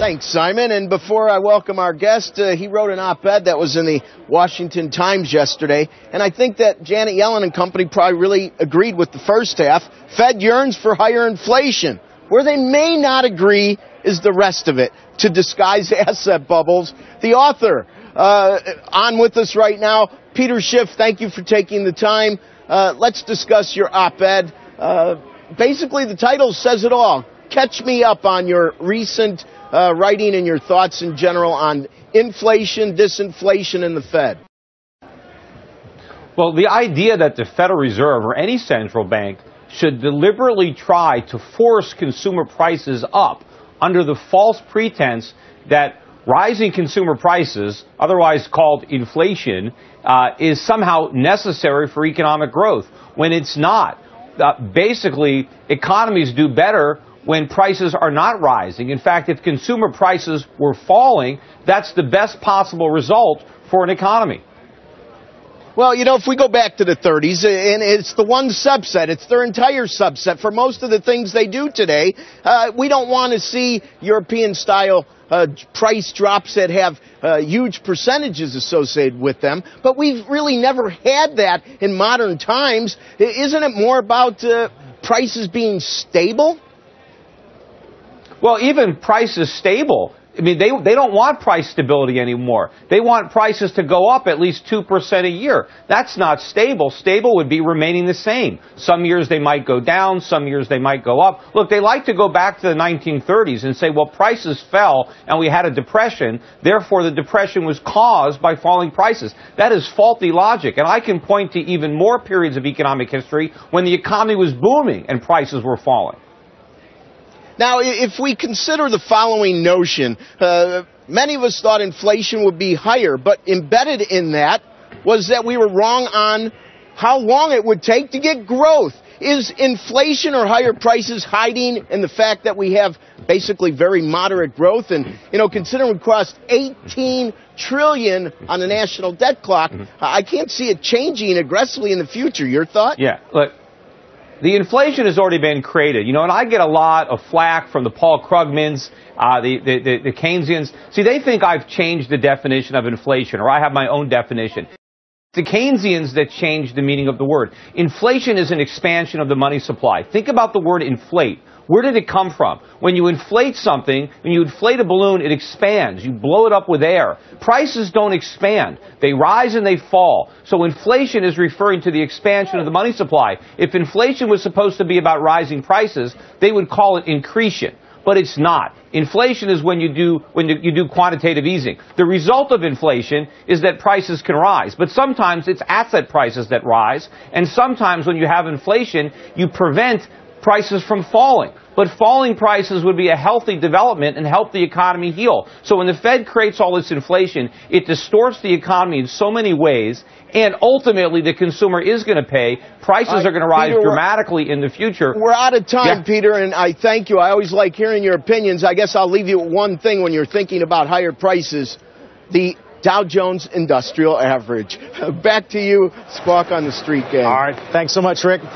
Thanks, Simon. And before I welcome our guest, he wrote an op-ed that was in the Washington Times yesterday. And I think that Janet Yellen and company probably really agreed with the first half. Fed yearns for higher inflation. Where they may not agree is the rest of it, to disguise asset bubbles. The author on with us right now, Peter Schiff, thank you for taking the time. Let's discuss your op-ed. Basically, the title says it all. Catch me up on your recent writing and your thoughts in general on inflation, disinflation, and the Fed. Well, the idea that the Federal Reserve or any central bank should deliberately try to force consumer prices up under the false pretense that rising consumer prices, otherwise called inflation, is somehow necessary for economic growth, when it's not. Basically, economies do better when prices are not rising. In fact, if consumer prices were falling, that's the best possible result for an economy. Well, you know, if we go back to the 30s, and it's the one subset, it's their entire subset. For most of the things they do today, we don't want to see European-style price drops that have huge percentages associated with them. But we've really never had that in modern times. Isn't it more about prices being stable? Well, even prices stable. I mean, they don't want price stability anymore. They want prices to go up at least 2% a year. That's not stable. Stable would be remaining the same. Some years they might go down, some years they might go up. Look, they like to go back to the 1930s and say, well, prices fell and we had a depression, therefore the depression was caused by falling prices. That is faulty logic, and I can point to even more periods of economic history when the economy was booming and prices were falling. Now, if we consider the following notion, many of us thought inflation would be higher, but embedded in that was that we were wrong on how long it would take to get growth. Is inflation or higher prices hiding in the fact that we have basically very moderate growth? And, you know, considering we crossed $18 trillion on the national debt clock, I can't see it changing aggressively in the future. Your thought? Yeah, look. The inflation has already been created, you know, and I get a lot of flack from the Paul Krugmans, the Keynesians. See, they think I've changed the definition of inflation, or I have my own definition. The Keynesians that changed the meaning of the word. Inflation is an expansion of the money supply. Think about the word inflate. Where did it come from? When you inflate something, when you inflate a balloon, it expands. You blow it up with air. Prices don't expand. They rise and they fall. So inflation is referring to the expansion of the money supply. If inflation was supposed to be about rising prices, they would call it increasion. But it's not. Inflation is when you do quantitative easing. The result of inflation is that prices can rise. But sometimes it's asset prices that rise. And sometimes when you have inflation, you prevent prices from falling. But falling prices would be a healthy development and help the economy heal. So when the Fed creates all this inflation, it distorts the economy in so many ways, and ultimately the consumer is going to pay. Prices are going to rise dramatically in the future. We're out of time, Peter, and I thank you. I always like hearing your opinions. I guess I'll leave you with one thing when you're thinking about higher prices: the Dow Jones Industrial Average. Back to you, Squawk on the Street gang. All right. Thanks so much, Rick.